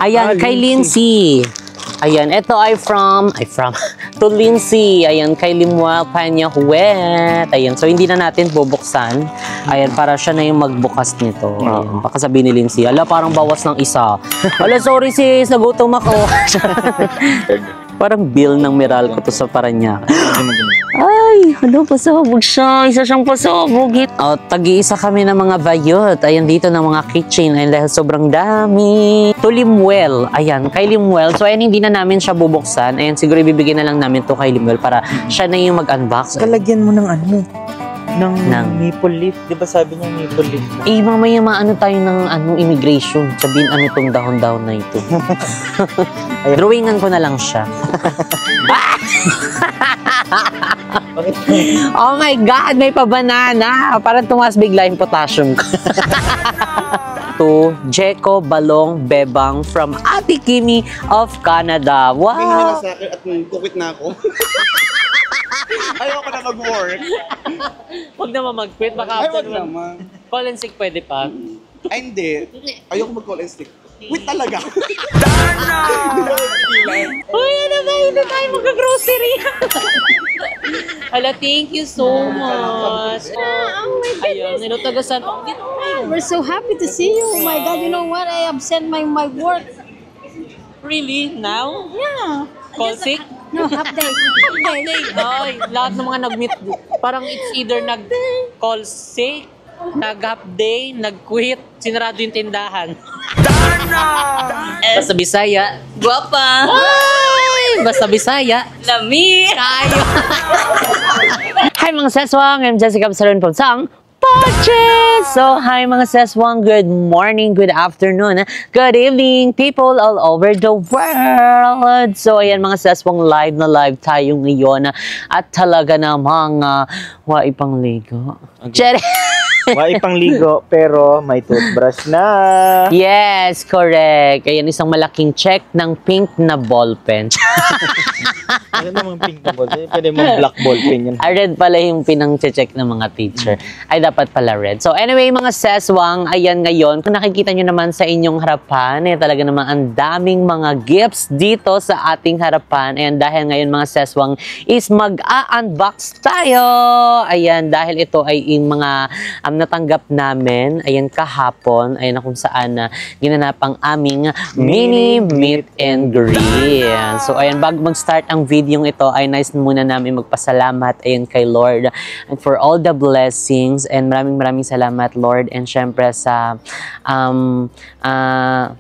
Ayan, kay Lindsay. Ayan, ito ay to Lindsay. Ayan, kay Limuel Panya Huwet. Ayan, so hindi na natin bubuksan. Ayan, para siya na yung magbukas nito. Ayan, baka sabihin ni Lindsay, ala, parang bawas ng isa. Ala, sorry sis, nagutom ako. Parang bill ng Meralco to sa Parañaque. Ay, ano, pasabog siya. Isa siyang pasabog. O, tag-iisa kami ng mga vayot. Ayan, dito ng mga kitchen. Ayan, dahil sobrang dami. To Limuel. Ayan, kay Limuel. So, ayan, hindi na namin siya bubuksan. Ayan, siguro ibibigay na lang namin to kay Limuel para siya na yung mag-unbox. Kalagyan mo ng ano? Ng maple leaf. Di ba sabi niya maple leaf? Eh, mamaya maano tayo ng immigration. Sabihin, ano itong dahon-dahon na ito. Drawingan ko na lang siya. Oh my God, may pa-banana. Parang tumas bigla yung potassium ko. To Jeko Balong Bebang from Ate Kimi of Canada. Wow! May hila sa akin at kukit na ako. Ayoko na mag-work. Huwag naman mag-quit. Baka after naman. Call and sick pwede pa. Ay, hindi. Ayoko mag-call and stick. Quit talaga. Uy, ano ba? Hindi tayo mag-grocery. Hala, thank you so much. Oh my goodness. Ayun, nilutagasan. We're so happy to see you. Oh my God, you know what? I have sent my work. Really? Now? Yeah. Call sick? No, half day. Half day. Ay, lahat ng mga nag-meet, parang it's either nag-call sick, nag-half day, nag-quit, sinarado yung tindahan. Basta Bisaya, guwapa. Ay, basta Bisaya, lami. Kayo. Hi mga seswang, I'm Jessica Absalon from Sang Paches! So, hi mga seswang, good morning, good afternoon, good evening, people all over the world! So, ayan mga seswang, live na live tayo ngayon at talaga namang waipang ligo. Okay. Waipang ligo, pero may toothbrush na. Yes, correct. Ayan, isang malaking check ng pink na ballpen. Ano namang pink na ballpen? Pwede mong black ballpen yan. Red pala yung pinang-check ng mga teacher. Ay, dapat pala red. So, anyway, mga seswang, ayan ngayon. Kung nakikita nyo naman sa inyong harapan, talaga naman ang daming mga gifts dito sa ating harapan. Ayan, dahil ngayon mga seswang is mag-a-unbox tayo. Ayan, dahil ito ay yung mga natanggap namin, ayan, kahapon, ayan na kung saan ginanap ang aming mini meet and greet. So, ayan, bago mag-start ang video ito, ay nice muna namin magpasalamat, ayan, kay Lord and for all the blessings, and maraming salamat, Lord, and syempre sa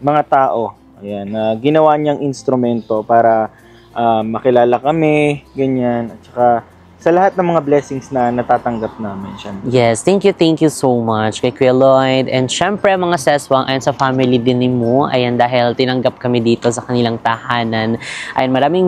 mga tao, ayan, ginawa niyang instrumento para makilala kami, ganyan, at saka sa lahat ng mga blessings na natatanggap namin, syempre. Yes, thank you so much kay Kuya Lloyd. And syempre, mga seswang, ayan sa family din ni mo. Ayan, dahil tinanggap kami dito sa kanilang tahanan. Ayan, maraming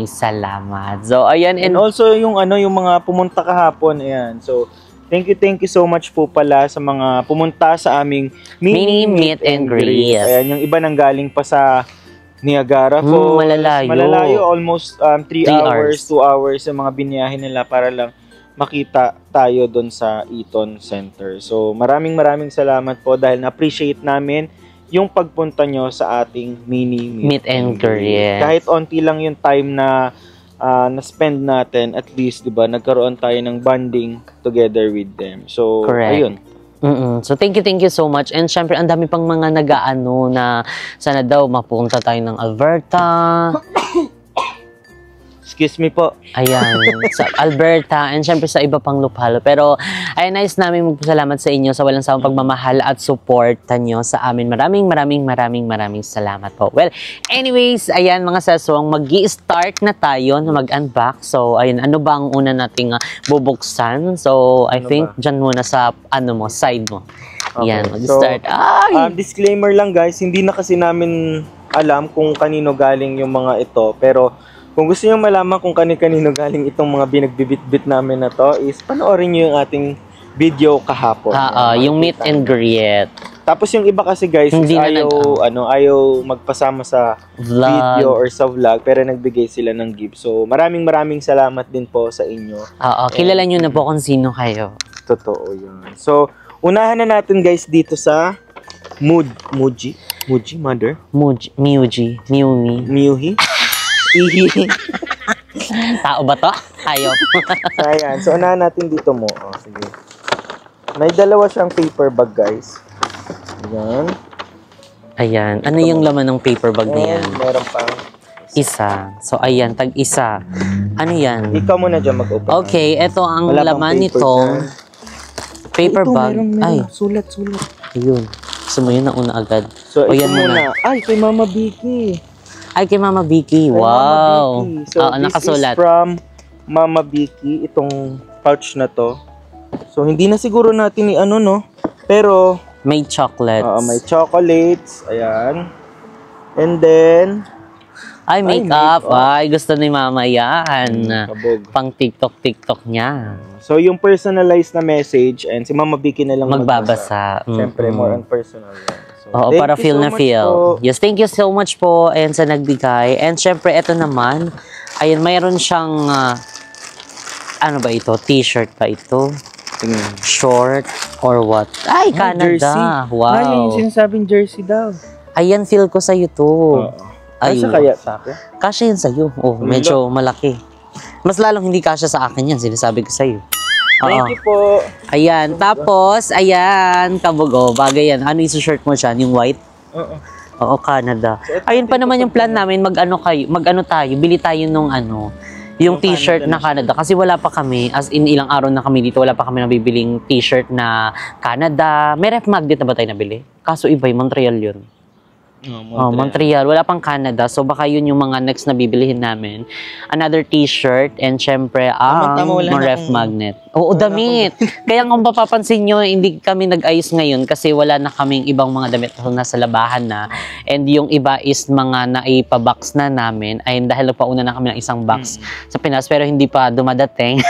salamat. So, ayan. And also, yung mga pumunta kahapon, ayan. So, thank you so much po pala sa mga pumunta sa aming mini meet and greet. Ayan, yung iba nang galing pa sa Niagara Falls, malalayo, almost 3 hours, 2 hours yung mga biniyahin nila para lang makita tayo doon sa Eaton Center. So, maraming salamat po dahil na-appreciate namin yung pagpunta nyo sa ating mini meet and greet. Kahit onti lang yung time na na-spend natin, at least, di ba, nagkaroon tayo ng bonding together with them. So, correct. Ayun. So, thank you so much. And syempre, ang dami pang mga nag-aano na sana daw mapunta tayo ng Alberta. Excuse me po. Ayan, sa Alberta and syempre sa iba pang lupalo. Pero, ay nice namin magpasalamat sa inyo sa walang sawang pagmamahal at support nyo sa amin. Maraming salamat po. Well, anyways, ayan mga seswang, mag-i-start na tayo na mag-unbox. So, ayun, ano ba ang una nating bubuksan? So, I think dyan muna sa, side mo. Okay. Ayan, mag-start. So, disclaimer lang guys, hindi na kasi namin alam kung kanino galing yung mga ito. Pero, kung gusto nyo malaman kung kanino galing itong mga binagbibit-bit namin na to, is panoorin nyo yung ating video kahapon. Yung meet and greet. Tapos yung iba kasi guys, ayaw magpasama sa video or sa vlog, pero nagbigay sila ng gift. So maraming salamat din po sa inyo. Kilala nyo na po kung sino kayo. Totoo yun. So, unahan na natin guys dito sa Muji, mother. Miuji. Miuhi. Ihi. Tao ba to? Hayop. So, ayan. So, unahan natin dito mo. Oh, sige. May dalawa siyang paper bag, guys. Ayan. Ayan. Ano yung laman ng paper bag na yan? Meron pang isa. So, ayan. Tag-isa. Ano yan? ikaw muna dyan mag-open. Okay. Ito ang Wala pang laman paper nitong paper ito, bag. meron. Ay. Sulat. Ayun. Gusto mo yun nauna agad. So, O, ito yan muna. Ay, kay Mama Vicky. Ay, kay Mama Vicky. Kay Wow. Mama Vicky. So, this nakasulat. is from Mama Vicky. Itong pouch na to. So, hindi na siguro natin i-ano, no? Pero, May chocolates. may chocolates. Ayan. And then, Ay, makeup. Ay, gusto ni Mama yan. kabog. Pang TikTok niya. So, yung personalized na message, and si Mama Vicky na lang Magbabasa. Siyempre, more on personal yan. So, Oo, thank para you feel so na much feel. po. Yes, thank you so much po and sa nagbigay. And syempre, ito naman, ayun, mayroon siyang, ano ba ito? T-shirt ba ito? Tingnan. Short or what? Ay, Canada. Jersey. Wow. Ay, yung sinasabing jersey daw. Ayan, feel ko sa'yo to. Asa kaya sa akin? Kasya yun sa'yo. Oh, medyo malaki. Mas lalong hindi kasya sa akin yan, sinasabi ko sa'yo. Thank you po. Ayan, tapos, ayan, kabugo, bagay yan. Ano yung shirt mo siya? Yung white? Oo. Oo, Canada. Ayun pa naman yung plan namin, mag-ano tayo, bili tayo nung yung t-shirt na Canada. Kasi wala pa kami, as in ilang araw na kami dito, wala pa kami nabibiling t-shirt na Canada. May ref magnet na ba tayo nabili? Kaso iba, Montreal yun. Montreal. Wala pang Canada. So baka yun yung mga next na bibilihin namin. Another t-shirt and syempre mga ref magnet. Oo, damit. Kaya kung papapansin nyo, hindi kami nag-ayos ngayon kasi wala na kaming ibang mga damit na nasa labahan na. And yung iba is mga naipabox na namin. Ay dahil pauna na kami ng isang box sa Pinas pero hindi pa dumadating.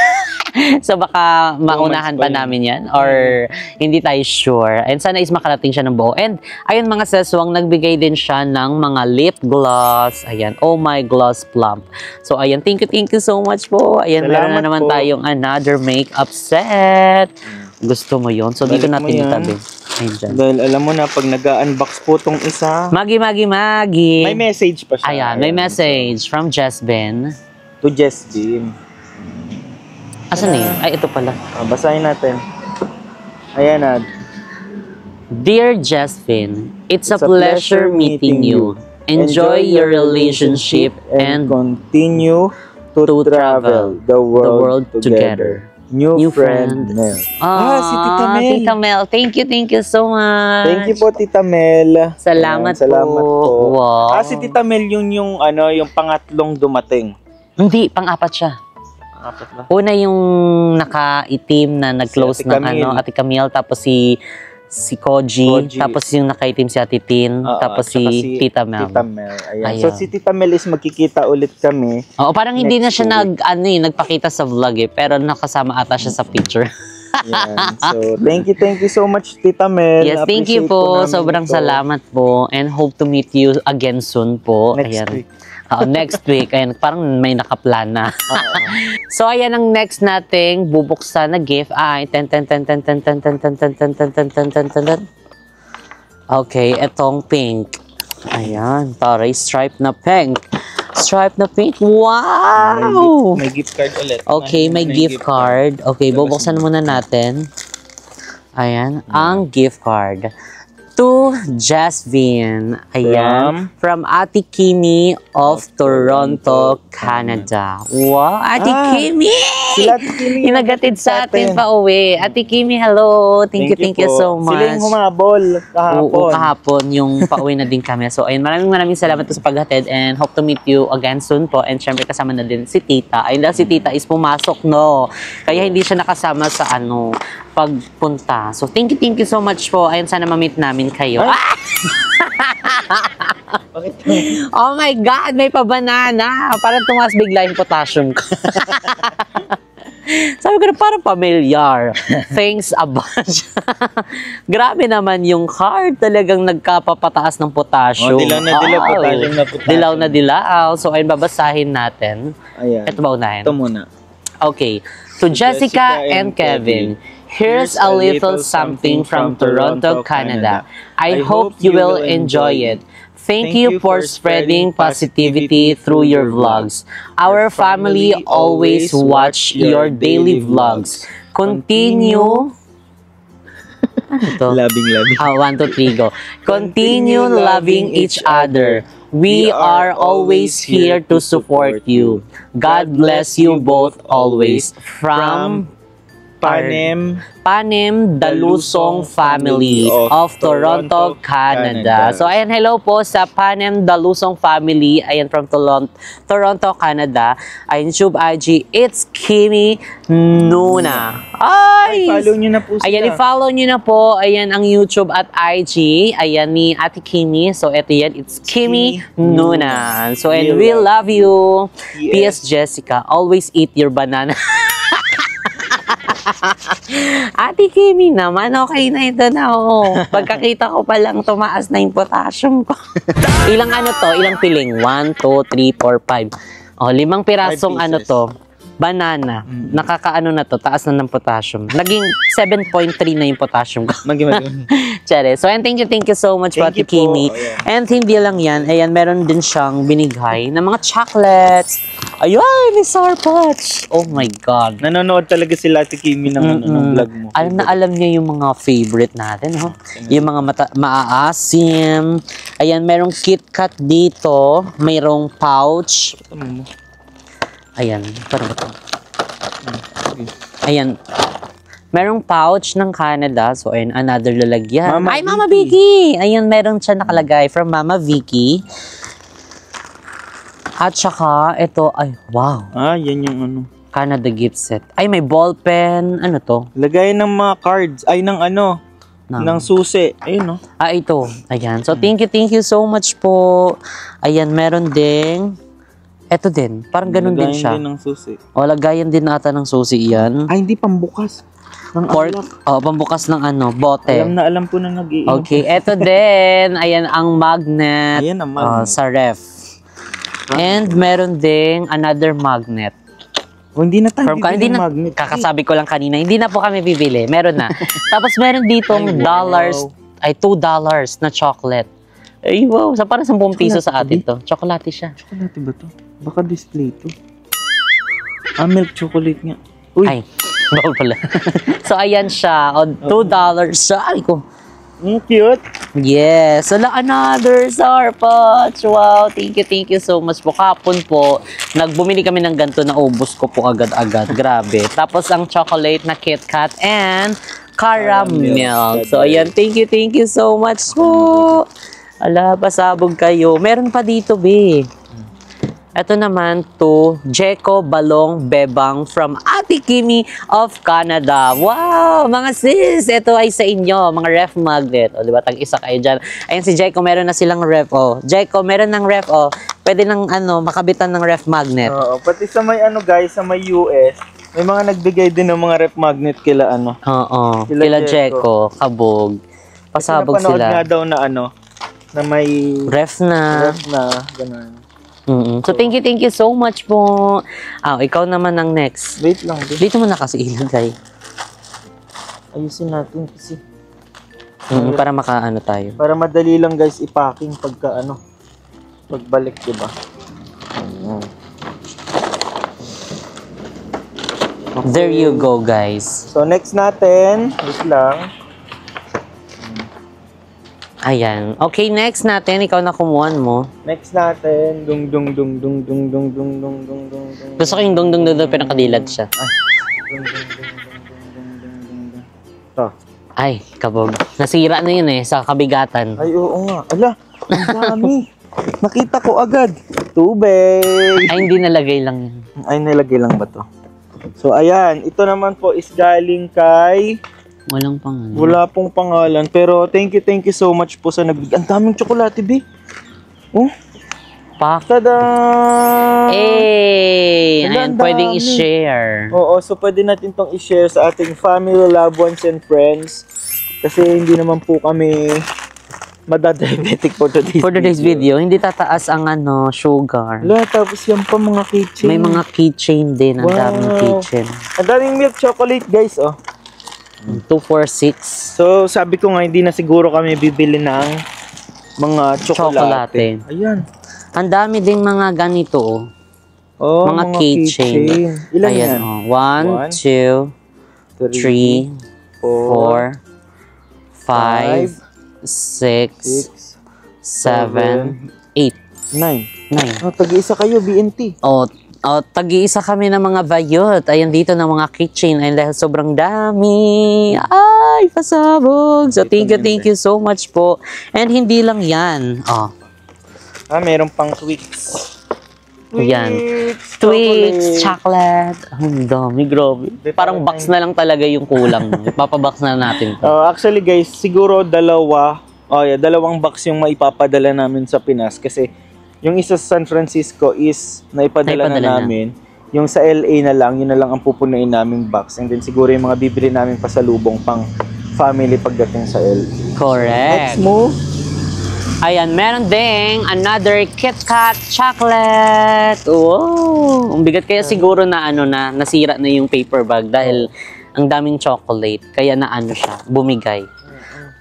So baka maunahan pa namin yan or hindi tayo sure. And sana is makarating siya ng buo. And ayun mga seswang, nagbigay din siya ng mga lip gloss. Ayan, Oh My Gloss Plump. So ayan, thank you so much po. Ayan, meron na naman tayong another makeup set. Gusto mo yon? So dito natin itabi. Ayan. Dahil alam mo na, pag nag-unbox po tong isa, Magi. may message pa siya. Ayan, may message from Jessben. To Jessben. Asan na yun? Ay, ito pala. Basahin natin. Ayan na. Dear Jessben, it's a pleasure meeting you. Enjoy your relationship and continue to travel the world together. New friend Mel. Si Tita Mel. Tita Mel. Thank you so much. Thank you po, Tita Mel. Salamat po. Wow. Si Tita Mel yung pangatlong dumating. Hindi, pang-apat siya. Apat ba? Una yung naka-itim na nag-close Si ng Camille. Ate Camille, tapos si Koji, tapos yung naka-itim si Ate Tin, tapos si Tita Mel. Tita Mel. Ayan. Ayan. So si Tita Mel is magkikita ulit kami. Oo, parang hindi na Next siya week. nagpakita sa vlog pero nakasama ata siya sa picture. Yan. So thank you so much, Tita Mel. Yes, thank you Appreciate po. namin Sobrang ito. salamat po and hope to meet you again soon po. Next Ayan. week. Next week. Ayan, parang may nakaplan na. So, ayan ang next nating bubuksan na gift. Ay, Okay, etong pink. Ayan, taray, stripe na pink. Stripe na pink. Wow! May gift card ulit. Okay, may gift card. Okay, bubuksan muna natin. Ayan, ang gift card. To Jasvin. Ayan. From Ate Kimi of Toronto, Canada. Wow, Ate Kimi! Sila Ate Kimi. Hinagatid sa atin pa uwi. Ate Kimi, hello. Thank you po. so much. Sila yung humabol kahapon. Oo, kahapon yung pauwi na din kami. So, ayun, maraming salamat po sa paghatid and hope to meet you again soon po. And syempre kasama na din si Tita. Ayun dahil si Tita is pumasok, no? Kaya hindi siya nakasama sa pagpunta. So, thank you so much po. Ayun, sana ma-meet namin kayo. Oh my God, may pa-banana. Parang tumaas bigla yung potassium ko. Sabi ko na parang familiar. Thanks a bunch. Grabe naman yung card. Talagang nagkapapataas ng potassium. Dilaw na dilaw, potassium na potassium. Dilaw na dilaw. So, ayun, babasahin natin. Ayan. Ito ba unahin? Ito muna. Okay. To Jessica and Kevin, Here's a little something from Toronto, Canada. I hope you will enjoy it. Thank you for spreading positivity through your vlogs. Our family always watch your daily vlogs. Continue. Ano to? Labing. 1, 2, 3, go. Continue loving each other. We are always here to support you. God bless you both always. From Panem Dalusong family of Toronto, Canada. So, ayan, hello po sa Panem Dalusong family. Ayan, from Toronto, Canada. Ayan, YouTube IG, it's Kimi Nuna. Ay! Follow nyo na po sila. Ayan, i-follow nyo na po. Ayan, ang YouTube at IG. Ayan, ni Ate Kimi. So, eto yan, it's Kimi Nuna. So, and we love you. P.S. Jessica, always eat your banana. Ate Kimi naman, okay na ito na ako. Pagkakita ko pa lang, tumaas na yung potassium ko. Ilang ano to? Ilang piling? 1, 2, 3, 4, 5. O, 5 pirasong ano to? Banana. Nakakaano na to? Taas na ng potassium. Naging 7.3 na yung potassium ko. Tsare. So, and thank you so much, Ate Kimi. And hindi lang yan. Ayan, meron din siyang binigay na mga chocolates. Ayun, may Sour Patch. Oh my God. Nanonood talaga sila Ate Kimi ng vlog mo. Alam niya yung mga favorite natin, ho? Yung mga maaasim. Ayan, merong KitKat dito. Mayroong pouch. Ayan, parang ito. Ayan. Merong pouch ng Canada. So, ayan, another lalagyan. Mama Vicky! Ayan, meron siya nakalagay from Mama Vicky. At saka, ito, ay, wow. Yan yung ano. Canada gift set. Ay, may ball pen. Ano to? Lagay ng mga cards. Ay, ng ano. Ng susi. Ayun, no? Ito. Ayan. So, thank you so much po. Ayan, meron ding... Ito din. Parang ganun din siya. Lagayan din ng susi. O, lagayan din ata ng susi yan. Ay, hindi pambukas. Pambukas ng ano, bote. Alam po na nag-iinom. Okay, eto din. Ayan ang magnet. Ayan ang magnet. Sa ref. And meron ding another magnet. Hindi na tayo bibili ng magnet. Kakasabi ko lang kanina, hindi na po kami bibili. Meron na. Tapos meron ditong $2 na chocolate. Ay, wow. So, parang 10 piso sa atin to. Chocolate siya. Chocolate ba to? Baka display to. Milk chocolate nga. Uy. Ay, bawal pala. So, ayan siya. O, $2 siya. Ay ko. Cute. Yes. So, another Sour Patch. Wow. Thank you so much po. Kapon po, nagbumili kami ng ganito na ubos ko po agad-agad. Grabe. Tapos, ang chocolate na KitKat and caramel. So, ayan. Thank you so much po. Ala, pasabog kayo. Meron pa dito, be. Ito naman to Jeco Balong Bebang from Ate Kimi of Canada. Wow, mga sis, ito ay sa inyo, mga ref magnet. O, diba, tag-isa kayo dyan. Ayan si Jeco, meron na silang ref. O, Jeco, meron ng ref. O, pwede nang makabitan ng ref magnet. Oo, pati sa may guys, sa may US, may mga nagbigay din ng mga ref magnet kila Oo, kila Jeco, kabog. Pasabog sila. Napanood nga daw na na may ref na, ganun. So, thank you so much po. Ikaw naman ang next. Wait lang. Dito mo na kasi ilagay. Ayusin natin kasi. Para makaano tayo. Para madali lang guys i-packing pagka pagbalik, diba? Okay. There you go, guys. So, next natin, wait lang. Ayan. Okay, next natin. Ikaw na kumuhan mo. Next natin, dung. Gusto ko yung dung, pinakadilat siya. Ito. Ay, kabog. Nasira na yun sa kabigatan. Ay, oo nga. Ala, ang dami. Nakita ko agad. Tubig. Ay, hindi nalagay lang yun. Ay, nilagay lang ba to? So, ayan. Ito naman po is galing kay... Walang pangalan. Wala pong pangalan. Pero thank you so much po sa nagbigay. Ang daming tsokolate, be. Oh. Pak. Tada! Ayan, pwedeng i-share. Oo, so pwede natin tong i-share sa ating family, loved ones, and friends. Kasi hindi naman po kami madadiabetic for today's video. Hindi tataas ang sugar. Wala, tapos yan pa mga keychain. May mga keychain din. Ang daming keychain. Ang daming milk chocolate, guys, oh. 246. So, sabi ko nga, hindi na siguro kami bibili ng mga tsokolate. Ayan. Ang dami ding mga ganito, oh. Oh, mga keychain. Ilan Ayan, yan? oh. 1, 2, 3, 4, 5, 6, 7, 8, 9. 9. Oh, tag-iisa kayo, BNT. Oh, tag-iisa kami ng mga vayot. Ayan dito ng mga keychain. Ayun dahil sobrang dami. Ay, pasabog. So, thank you so much po. And hindi lang yan. Oh. Meron pang Twix. Yan. Twix, chocolate. Ang dami, grabe. Parang box na lang talaga yung kulang. Ipapabox na natin to. Actually guys, siguro dalawang box yung maipapadala namin sa Pinas kasi yung isa sa San Francisco is naipadala na namin. Yung sa LA na lang, yun na lang ang pupunuin naming box. And then siguro yung mga bibili namin pasalubong pang family pagdating sa LA. Correct. Next move. Ayan, meron ding another KitKat chocolate. Wow! Ang bigat kaya siguro na nasira na yung paper bag dahil ang daming chocolate. Kaya na siya, bumigay.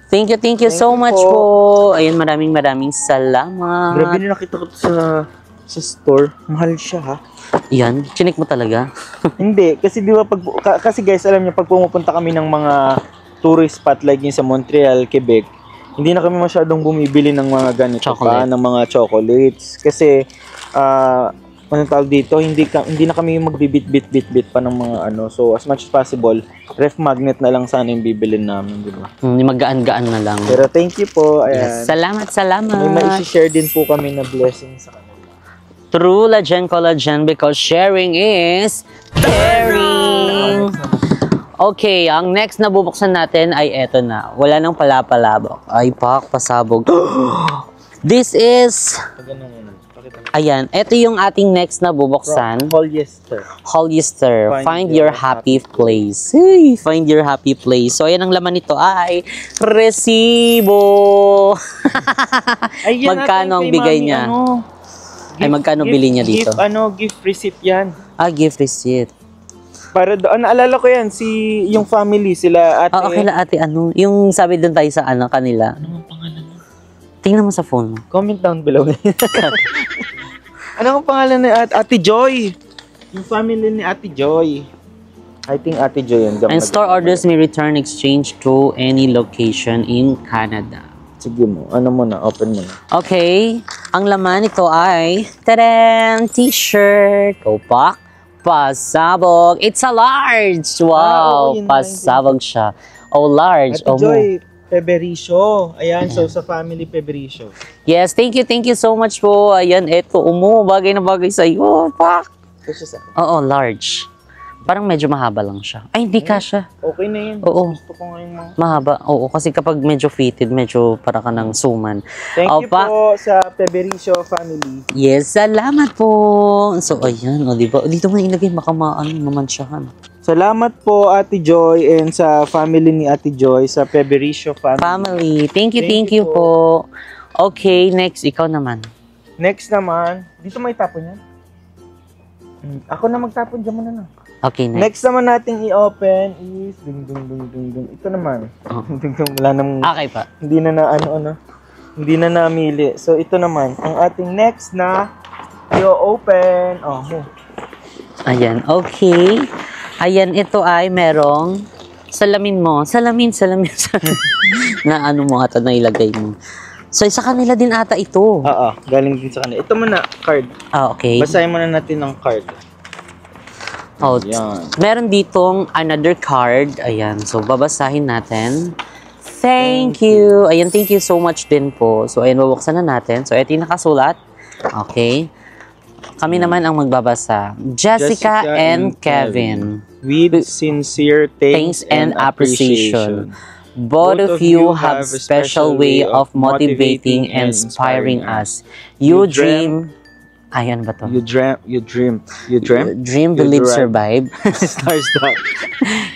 Thank you so much po. Ayan, maraming salamat. Grabe na nakita ko sa store. Mahal siya ha. Yan, chinik mo talaga? Hindi, kasi di ba kasi guys, alam niyo pag pumupunta kami ng mga tourist spot like yung sa Montreal, Quebec, hindi na kami masyadong bumibili ng mga ganito pa, ng mga chocolates. Kasi, anong tawag dito, hindi na kami magbibit pa ng mga So, as much as possible, ref magnet na lang sana yung bibilin namin, di ba? Magaan-gaan na lang. Pero thank you po. Ayan. Yes, salamat. May ma-share din po kami na blessing sa kanila. True Legend Collagen because sharing is caring. Okay, ang next na bubuksan natin ay eto na. Wala nang palapalabok. Ay, pasabog. This is... Ayan, eto yung ating next na bubuksan. Hollister. Find your happy place. Hey, find your happy place. So, ayan ang laman nito ay resibo. Magkano ang bigay niya? Ay, magkano bili niya dito? Gift receipt yan. Gift receipt. Para doon, naalala ko yan, yung family, sila ate. Okay la ate, yung sabi doon tayo sa kanila. Ano ang pangalan mo? Tingnan mo sa phone mo. Comment down below. Ano ang pangalan ni Ate Joy? Yung family ni Ate Joy. I think Ate Joy yun. And store orders may return exchange to any location in Canada. Sige mo, open mo na. Okay, ang laman nito ay t-shirt. Opak. Pasabog. It's a large. Wow. Pasabog siya. Large. Ate Joy, Pebericio. Ayan, so sa family Pebericio. Yes, thank you so much po. Ayan, eto. Bagay na bagay sa'yo. Pak. Oo, large. Parang medyo mahaba lang siya. Ay, hindi ka siya. Okay na yun. Oo. Gusto ko ngayon mga... Mahaba. Oo, kasi kapag medyo fitted, medyo para ka ng suman. Thank you po sa Pebericio family. Yes, salamat po. So, ayan. Diba? Dito mo ilagay, baka mamansyahan. Salamat po, Ate Joy, and sa family ni Ate Joy, sa Pebericio family. Thank you po. Okay, next. Ikaw naman. Next naman. Dito may tapon yan? Ako na magtapon, dyan muna na. Okay, next naman nating i-open is ito naman. Wala namang okay pa. Hindi na namili. So ito naman ang ating next na i-open. Ayan, okay. Ayan, ito ay merong salamin mo. Salamin. Na mo ata na ilagay mo. So sa kanila din ata ito. Oo, galing din sa kanila. Ito muna, card. Okay. Basahin muna natin ang card. Meron ditong another card. Ayan. So, babasahin natin. Thank you. Ayan, thank you so much din po. So, ayan, bubuksan na natin. So, ito yung nakasulat. Okay. Kami naman ang magbabasa. Jessica and Kevin. With sincere thanks and appreciation. Both of you have a special way of motivating and inspiring us. You dream... Ayan ba to? You dream, believe, survive. Stop.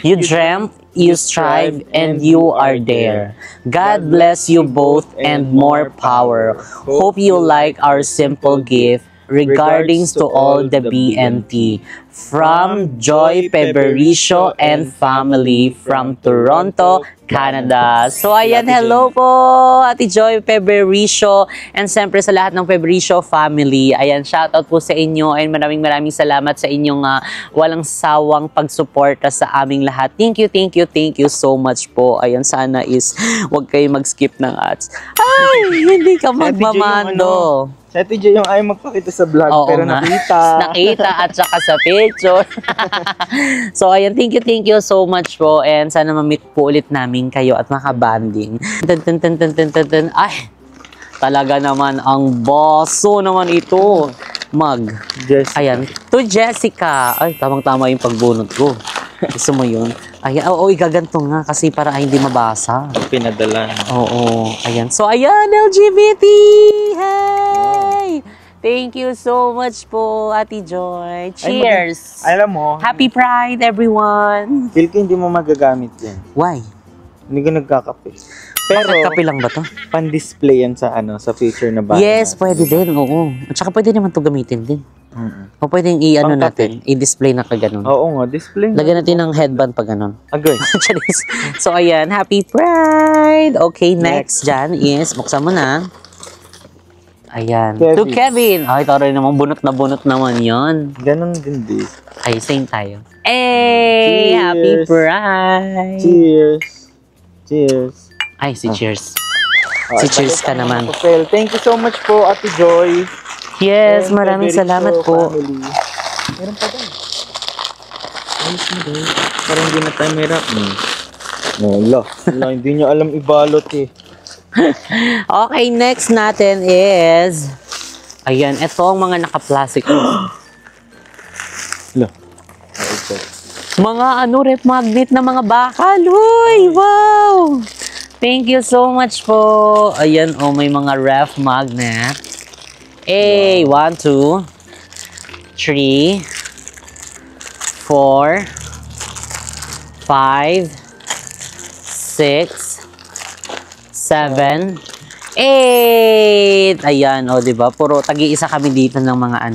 You dreamt, you strive, and you are there. God bless you both and more power. Hope you like our simple gift. Regardings to all the BNT. From Joy Pebericio and family from Toronto, Canada. So ayan, hello po Ate Joy Pebericio and siyempre sa lahat ng Pebericio family. Ayan, shoutout po sa inyo and maraming salamat sa inyong walang sawang pagsuporta sa aming lahat. Thank you so much po. Ayan, sana is wag kayo mag-skip ng ads. Ay, hindi ka magmamando. Si Ate Jo yung ayaw magpakita sa vlog, Oo pero nga. nakita. Nakita at saka sa picture. So, ayan, thank you so much po. And sana ma-meet po ulit namin kayo at makabanding. Ay, talaga naman ang boso naman ito. Ayan, to Jessica. Ay, tamang-tama yung pagbunot ko. Gusto mo yun? Ayan, igaganto nga kasi para hindi mabasa. Pinadala. Oo, ayan. So, ayan, LGBT! Hey! Thank you so much po, Ate Joy. Cheers! Alam mo, Happy Pride, everyone! feel ko hindi mo magagamit yan. Why? Hindi ka nagkakape. Pero, Bakit kape lang ba to? pan-display yan sa sa future na bahay. Yes, pwede din, oo. At saka pwede naman to gamitin din. O pwedeng Pang-kape. i-display na ka ganun. Oo nga, display. Lagyan natin ng headband pa ganun. Agay. Charis. So, ayan, Happy Pride! Okay, next dyan is, buksan mo na. Ayan. Kevin. To Kevin. Ay, taray naman, bunot naman yon. Ganon din di. Ay, same tayo. Hey! Cheers. Happy Pride! Cheers. Cheers. Ay, si Cheers. Oh, Si Cheers ka naman. Papel. Thank you so much po, Ate Joy. Yes, And maraming Pebericio salamat po. family. Meron pa daw. Ayos mo daw. Parang hindi na tayo merap. Wala, hindi nyo alam ibalot eh. Okay, next natin is... Ayan, ito ang mga naka-plastic. Wala. Mga ref magnet na mga bakal. Uy, wow! Thank you so much po. Ayan, may mga ref magnet. Hey, 1, 2, 3, 4, 5, 6, 7, 8. Ayan, diba? Puro tagi-isa kami dito ng mga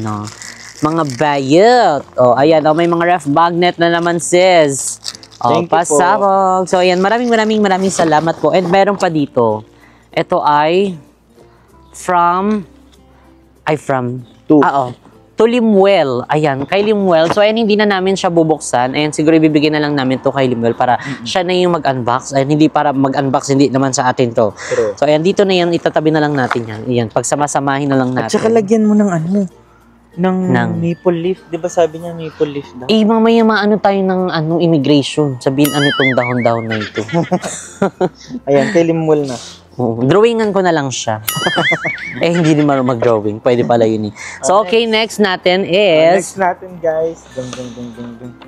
mga bayot. Ayan, may mga ref magnet na naman, sis. Thank you pasabog. So, ayan, maraming salamat po. And meron pa dito. Ito ay from to Limuel. Ayan, kay Limuel. So, ayan, hindi na namin siya bubuksan. Ayan, siguro ibibigay na lang namin to kay Limuel para siya na yung mag-unbox. Ayan, hindi para mag-unbox, hindi naman sa atin to. True. So, ayan, dito na yan, itatabi na lang natin yan. Ayan, pagsama-samahin na lang natin. At saka lagyan mo ng ng maple leaf. Di ba sabi niya maple leaf daw? Mamaya tayo ng immigration. Sabihin, itong dahon-dahon na ito. Ayan, kay Limuel na. Drawingan ko na lang siya. Hindi din marunong mag-drawing. Pwede pala yun eh. So, okay, next natin is... Next natin, guys.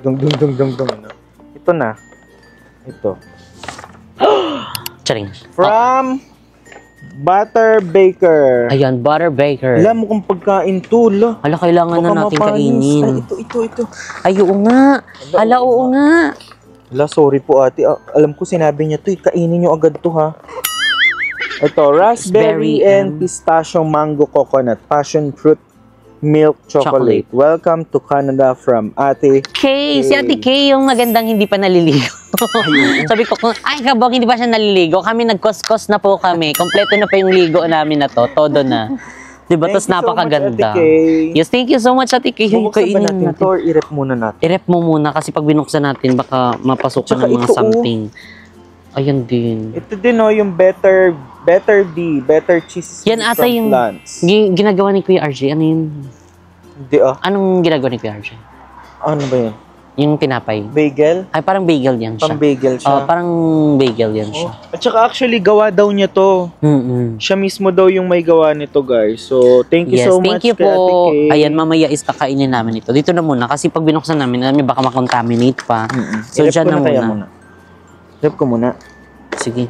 Dung. Ito na. Ito. Charing. From Butter Baker. Ayan, Butter Baker. Alam mo kung pagkain to, Hala, kailangan na natin kainin. Ay, ito. Ay, oo nga. Hala, oo nga. Hala, sorry po ate. Alam ko sinabi niya to, kainin niyo agad to ha. Ito, raspberry and pistachio mango coconut, passion fruit milk chocolate. Welcome to Canada from Ate Kay, si Ate Kay yung magandang hindi pa naliligo. Sabi ko, ay kabog, hindi pa siya naliligo. Kami nagkos-kos na po kami. Kompleto na pa yung ligo namin na to. Todo na. Diba? Tapos napakaganda. Yes, thank you so much, Ate Kay. Bubuksan ba natin ito or i-rep muna natin? I-rep mo muna kasi pag binuksan natin, baka mapasok ng mga something. Ayan din. Ito din yung better cheese. Yan ata yung ginagawa ni Kuya RJ. Ano yun? Hindi Anong ginagawa ni Kuya RJ? Ano ba yun? Yung tinapay. Bagel? Ay, parang bagel yan siya. Pang-bagel siya? Parang bagel yan siya. At saka actually, gawa daw niya to. Siya mismo daw yung may gawa nito, guys. So, thank you so much. Thank you po. Ayan, mamaya is kakainin namin ito. Dito na muna. Kasi pag binuksan namin, baka makontaminate pa. So, dyan na muna. Rep ko muna. Sige.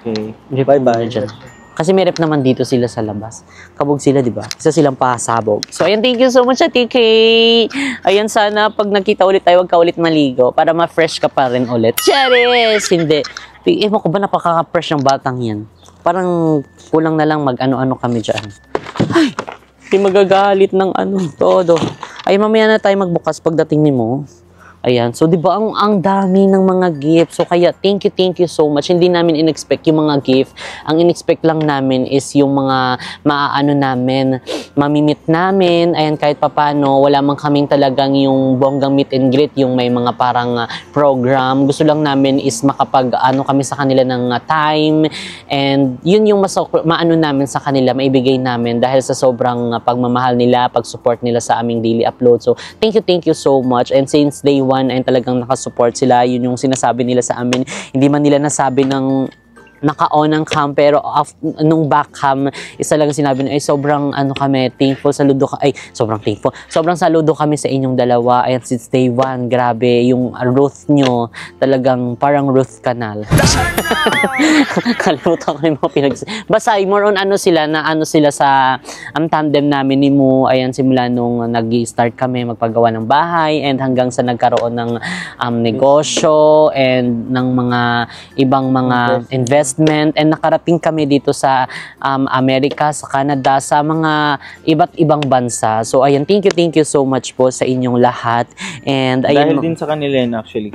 Okay. Bye-bye. Kasi may rep naman dito sila sa labas. Kabog sila, di ba? Isa silang pasabog. So, ayan, thank you so much, Ate Kay. Ayan, sana pag nakita ulit tayo, wag ka ulit maligo para ma-fresh ka pa rin ulit. Charis! Hindi. Ewan ko ba napaka-fresh ng batang yan? Parang kulang na lang mag-ano-ano kami dyan. Ay! Hindi magagalit ng ano, todo. Ay, mamaya na tayo magbukas pagdating ni mo. Ayan. So, di ba, ang dami ng mga gift. So, kaya, thank you so much. Hindi namin in-expect yung mga gift. Ang in-expect lang namin is yung mga maaano namin, mamimit namin. Ayan, kahit papano, wala man kaming talagang yung bonggang meet and greet, yung may mga parang program. Gusto lang namin is makapag-ano kami sa kanila ng time. And, yun yung maano namin sa kanila, maibigay namin dahil sa sobrang pagmamahal nila, pag-support nila sa aming daily upload. So, thank you so much. And since day one ay talagang nakasupport sila, yun yung sinasabi nila sa amin. Hindi man nila nasabi ng naka-on ang cam, pero nung back cam, isa lang sinabi na, ay sobrang kami, thankful, saludo sobrang thankful. Sobrang saludo kami sa inyong dalawa. Ayan, since day one, grabe, yung Ruth nyo, talagang parang Ruth Canal. Kalimutan ko yung mga basta, more on sila sa tandem namin ni Mo. Ayan, simula nung nag-start kami magpagawa ng bahay and hanggang sa nagkaroon ng negosyo and ng mga ibang mga investment and nakarating kami dito sa Amerika, sa Canada, sa mga iba't ibang bansa. So ayan, thank you so much po sa inyong lahat. And ayan, dahil din sa kanila yun actually.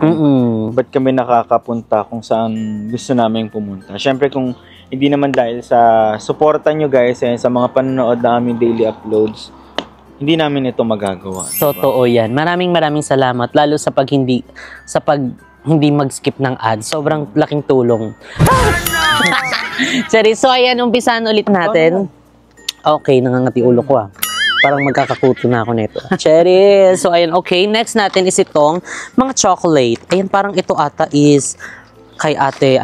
Ba't kami nakakapunta kung saan gusto namin pumunta. Syempre kung hindi naman dahil sa suporta nyo guys, sa mga panonood na aming daily uploads, hindi namin ito magagawa. Totoo yan. Maraming salamat. Lalo sa hindi mag-skip ng ads. Sobrang laking tulong. Sorry, so ayan, umpisahan ulit natin. Okay, nangangati ulo ko Parang magkakakuto na ako nito. Cherry! So ayan, okay. Next natin is itong mga chocolate. Ayan, parang ito ata is kay ate,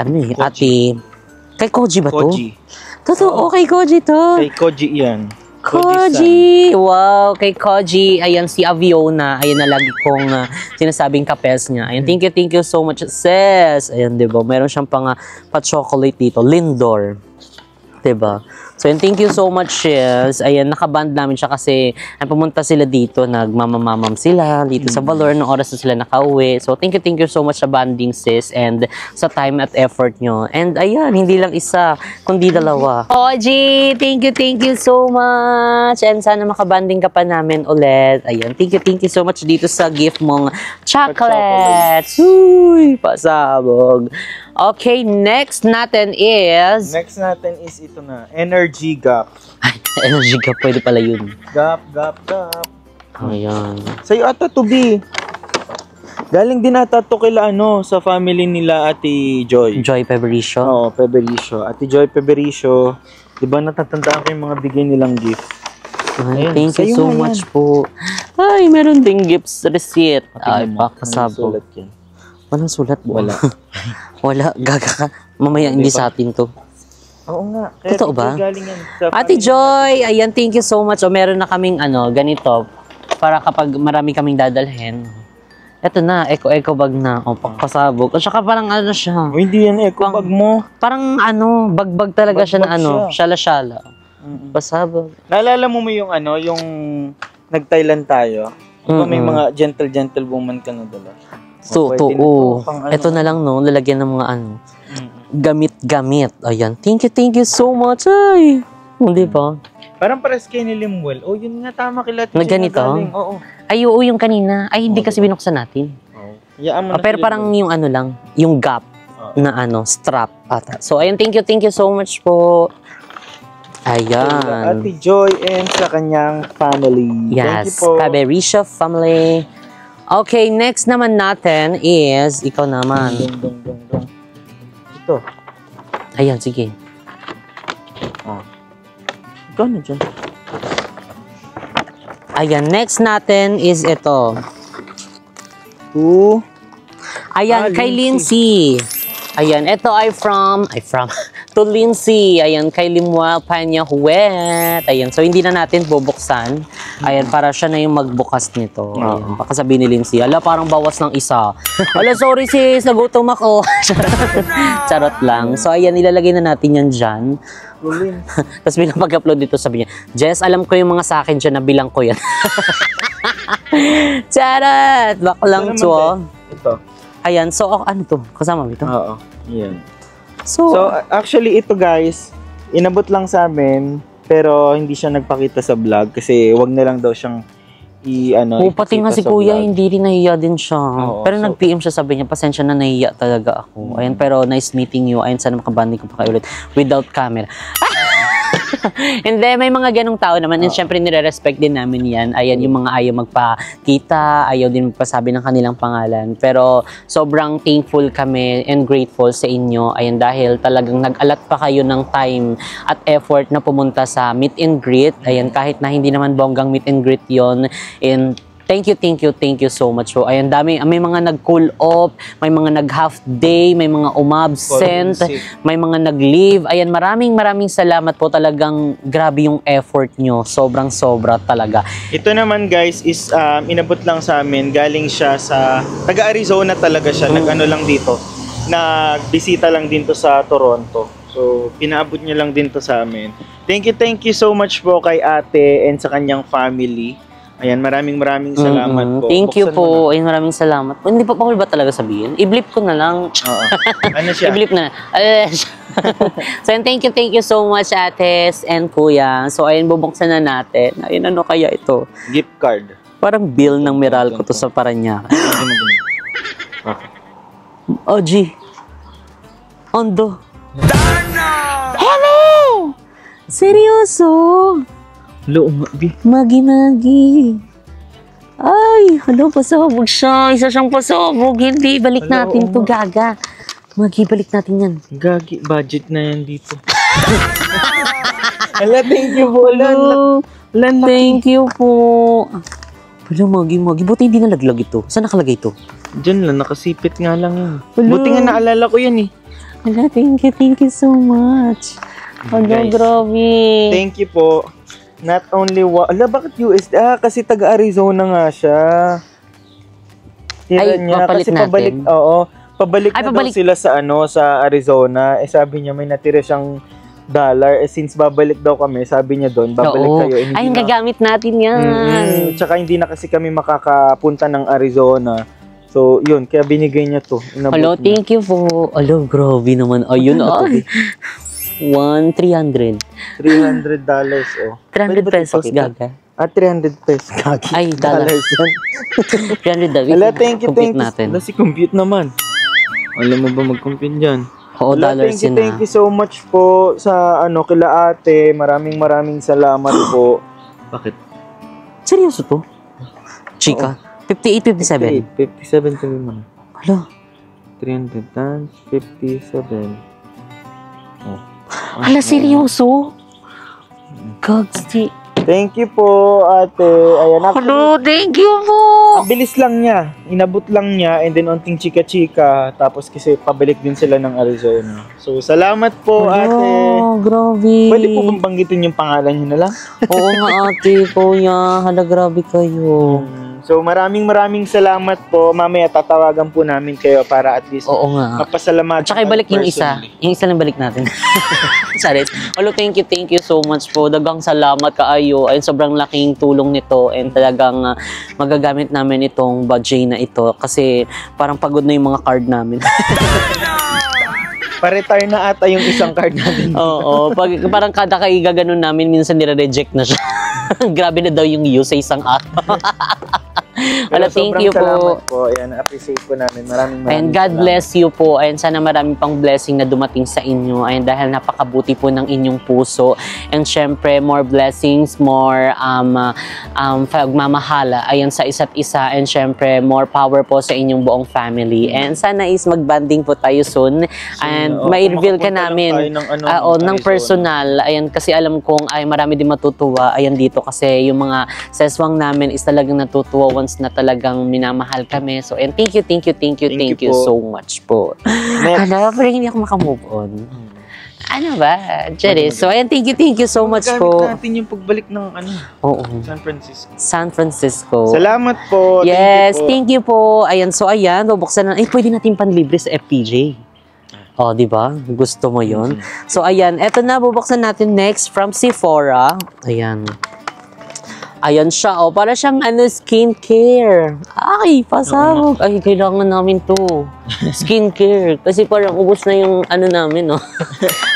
kay Koji ba to? Koji. Totoo, kay Koji to. Kay Koji yan. Koji! Wow, kay Koji. Ayan, si Aviona. Ayan na lagi kong sinasabing kapes niya. Ayan, thank you so much, sis. Ayan, diba? Meron siyang pa-chocolate dito. Lindor. Diba? So, ayan, thank you so much, sis. Ayan, nakaband namin siya kasi pumunta sila dito, nagmamamamam sila dito sa Valor nung oras na sila nakauwi. So, thank you so much sa banding, sis, and sa time at effort nyo. And ayan, hindi lang isa, kundi dalawa. Koji, thank you so much. And sana makabanding ka pa namin ulit. Ayan, thank you so much dito sa gift mong chocolates. Uy, pasabog. Okay, next natin is ito na, Energy Gap. Energy Gap, pwede pala yun. Gap. Ayan. Sa'yo ata to be. Galing din ata to kila sa family nila Ate Joy. Joy Pebericio? Oo, Pebericio. Ate Joy Pebericio. Diba natatandaan ko yung mga bigay nilang gift? Ay, thank you so much po. Ay, meron ding gifts receipt. Ay, pakasabo. Walang sulat po. Wala, gaga ka. Mamaya hindi sa atin to. Oo nga. Totoo ba? Ate Joy, ayan, thank you so much. O, meron na kaming ganito. Para kapag marami kaming dadalhin. Eto na, eco bag na. O, pakasabog. At saka parang siya. O, hindi yan eco bag mo. Parang bagbag talaga siya na shala-shala. Pasabog. Naalala mo yung yung nag-Thailand tayo? May mga gentle woman ka na dala. Totoo. Ito na lang lalagyan ng mga gamit-gamit. Ayan. Thank you so much. Ay. Hindi ba? Parang pares kay ni Limwell. Oh, yun nga tama kila. Na ganito? Oo. Ay, oo, yung kanina. Ay, hindi kasi binuksan natin. Pero parang yung lang, yung gap na strap ata. So, ayun, thank you so much po. Ayan. Ate Joy and sa kanyang family. Yes, thank you po. Pebericio family. Okay, next naman natin is, ikaw naman. Dong. Ito. Ayan, sige. Ikaw na dyan. Ayan, next natin is ito. Ayan, kay Lindsay. Ayan, ito ay from to Lindsay. Ayan, kay Limuel Panya Huwet. Ayan, so hindi na natin bubuksan. Ayan, para siya na yung magbukas nito. Ayan, baka sabihin ni Lindsay, ala, parang bawas ng isa. Ala, sorry sis, nagutom ako. Charot lang. So, ayan, ilalagay na natin yan dyan. Tapos bilang pag-upload dito, sabi niya, Jess, alam ko yung mga sa akin dyan, nabilang ko yan. Charot! Baklang to. Ito. Ayan, so ano to? Kasama mo ito? Oo, yan. So actually ito guys, inabot lang sa amin Pero hindi siya nagpakita sa vlog kasi wag na lang daw siyang pati nga si Kuya, hindi rin nahiya din siya. Oo, pero nag-PM siya, sabi niya, pasensya na, nahiya talaga ako. Ayun, pero nice meeting you. Ayun, sana makabanding ko pa kayo ulit without camera. Hindi, may mga ganong tao naman. And syempre, nire-respect din namin yan. Ayan, yung mga ayaw magpakita, ayaw din magpasabi ng kanilang pangalan. Pero sobrang thankful kami and grateful sa inyo. Ayan, dahil talagang nag-alat pa kayo ng time at effort na pumunta sa meet and greet. Ayan, kahit na hindi naman bonggang meet and greet yon. And thank you so much po. Ayan, may mga nag-cool off, may mga nag-half day, may mga umabsent, may mga nag-leave. Ayan, maraming salamat po. Talagang grabe yung effort nyo. Sobra talaga. Ito naman guys is inabot lang sa amin. Galing siya sa taga-Arizona talaga siya. Nag-ano lang dito. Nagbisita lang dito sa Toronto. So, pinaabot niya lang din to sa amin. Thank you so much po kay ate and sa kanyang family. Ayan, maraming salamat po. Thank you po. Ayun, maraming salamat. Hindi pa bawal ba talaga sabihin? I-blip ko na lang. Oo. Ano siya? I-blip na. So, thank you so much, Ates and Kuya. So, ayun, bubuksan na natin. Ayun, ano kaya ito? Gift card. Parang bill ng Meralco to sa Parañaque. OG. Ondo. Hello! Seryoso? Magi. Ay, pasabog siya. Isa siyang pasabog. Hindi, balik natin to, gaga. Magi, balik natin yan. Gagi, budget na yan dito. Thank you po. Thank you po. Magi. Buti hindi nalaglag ito. Saan nakalagay ito? Diyan lang, nakasipit nga lang yun. Buti nga naalala ko yan eh. Thank you so much. Grabe. Thank you po. Not only bakit US? Kasi taga-Arizona nga siya. Papalit kasi natin. Pabalik daw sila sa sa Arizona. Sabi niya may natira siyang $. Since babalik daw kami, sabi niya doon, babalik kayo. Gagamit natin yan. Tsaka hindi na kasi kami makakapunta ng Arizona. So, yun, kaya binigay niya to. Thank you po. Grabe naman. Ayun, ay. $300. $300, $300 pesos, gaga. 300 pesos, gagi. Ay, dollars yan. $300. Thank you. Natin. Si compute naman. Alam mo ba mag-compute dyan? Oo, dollars yun. Thank you so much po sa kila ate. Maraming salamat po. Bakit? Seryoso to? Chika? 58, 57 kami man. Hala. 300 times 57. Hala, seryoso? Gagsti. Thank you po, ate. Ayan, thank you po. Ang bilis lang niya. Inabot lang niya and then onting chika-chika. Tapos kasi pabalik din sila ng Arizona. So, salamat po, ate. Grabe. Pwede po bang banggitin yung pangalan niyo na lang? Oo nga, ate, kuya. Hala, grabe kayo. So, maraming salamat po. Mamaya tatawagan po namin kayo para at least mapasalamatan. Tsaka ibalik yung isa. Yung isa lang balik natin. Sorry. Thank you so much po. Dagang salamat kaayo. Ay, sobrang laking tulong nito and talagang magagamit namin itong budget na ito kasi parang pagod na yung mga card namin. Pa-retire na ata yung isang card natin. Oo. Parang kada kaiga ganun namin, minsan nire-reject na siya. Grabe na daw yung use sa isang araw. Thank you po. Salamat po. Ayan, appreciate po namin. Maraming and God bless you po. And sana marami pang blessing na dumating sa inyo. And dahil napakabuti po ng inyong puso. And syempre, more blessings, more pagmamahala ayan sa isa't isa. And syempre, more power po sa inyong buong family. And sana is magbanding po tayo soon. And may reveal ka namin ng personal. Ayan, kasi alam kong ay marami din matutuwa. Ayan dito kasi yung mga seswang namin is talagang natutuwa once na talagang minamahal kami. So, and thank you so much po. Hala, pero hindi ako makamove on. Ano ba? Jerry. So, ayan, thank you so much po. Gamit natin yung pagbalik ng San Francisco. Salamat po. Yes, thank you po. Ayan, so ayan, bubuksan na. Pwede natin panlibre sa FPJ. Di ba? Gusto mo yun? So, ayan, eto na, bubuksan natin next from Sephora. Ayan. Ayan siya, oh. Para siyang skincare. Ay, pasabog. Ay, kailangan namin to. Skincare. Kasi parang ubos na yung namin, no?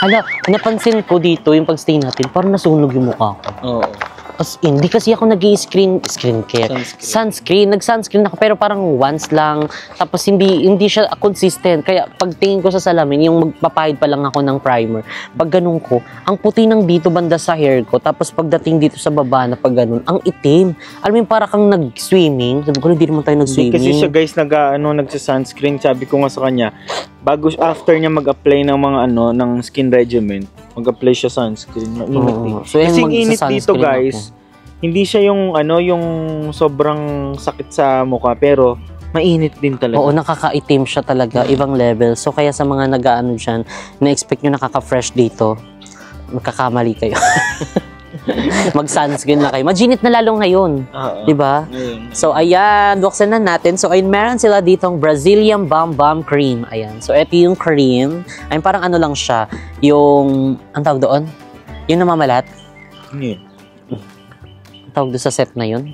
Hala, napansin ko dito, yung pagstay natin, parang nasunog yung mukha ko. Oo. As in, hindi kasi ako skincare. Sunscreen. Nag-sunscreen ako, pero parang once lang. Tapos hindi siya consistent. Kaya pagtingin ko sa salamin, yung magpapahid pa lang ako ng primer. Pag ganun ko, ang puti ng dito banda sa hair ko. Tapos pagdating dito sa baba na pag ganun, ang itim. Alam mo yung para kang nag-swimming. Sabi ko, hindi naman tayo nag-swimming. Kasi siya guys, nagsa-sunscreen. Sabi ko nga sa kanya, after niya mag-apply ng mga ng skin regimen, mag-apply siya sunscreen. Mainit So, kasi init dito guys, hindi siya yung yung sobrang sakit sa mukha, pero mainit din talaga. Oo, nakakaitim siya talaga, ibang level. So kaya sa mga nag-aano dyan, na-expect nyo nakaka-fresh dito, magkakamali kayo. Mag-sunscreen na kayo. Maginit na lalo ngayon. Diba? So, ayan. Buksan na natin. So, ayun, meron sila ditong Brazilian Bam Bam Cream. Ayan. So, ito yung cream. Ayun, parang lang siya. Yung, ang tawag doon? Yung namamalat? Ang tawag doon sa set na yun?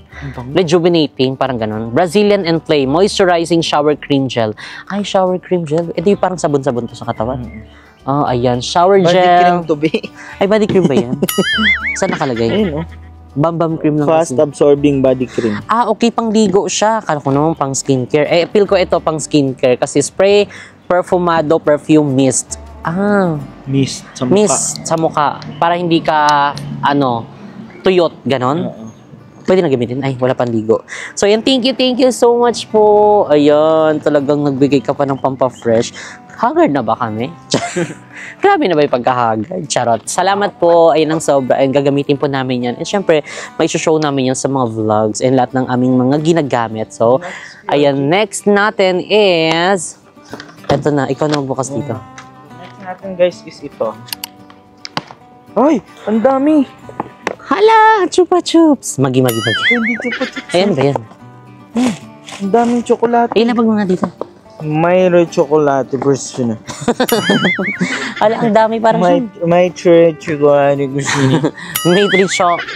Rejuvenating, parang ganun. Brazilian and Play Moisturizing Shower Cream Gel. Ay, shower cream gel. Ito yung parang sabon-sabon to sa katawan. Oh, ayan. Shower gel. Body cream to be. Ay, body cream ba yan? Saan nakalagay? Ayun, Bam Bam Cream lang. Fast absorbing body cream. Okay, pang ligo siya. Kala ko naman pang skincare. Feel ko ito pang skincare kasi spray, perfumado, perfume, mist. Mist sa mukha. Mist sa mukha. Para hindi ka, tuyot, ganon. Pwede na gamitin. Ay, wala pang ligo. So, yan. Thank you so much po. Ayan, talagang nagbigay ka pa ng pampafresh. Haggard na ba kami? Grabe na ba yung pagka-haggard? Charot. Salamat po. Ayun ang sobra. Ayun, gagamitin po namin yan. And syempre, may show namin yan sa mga vlogs and lahat ng aming mga ginagamit. So, ayan. Next natin is... Ito na. Ikaw na magbukas dito. Next natin guys is ito. Ay! Ang dami! Hala! Chupa Chups! Magi. Hindi chupa chups. Ayan ba yan? Ang daming tsokolate. Ilabag mo nga dito. Mayroon chocolate version. Hala, ang dami parang siya. May chocolate version. May 3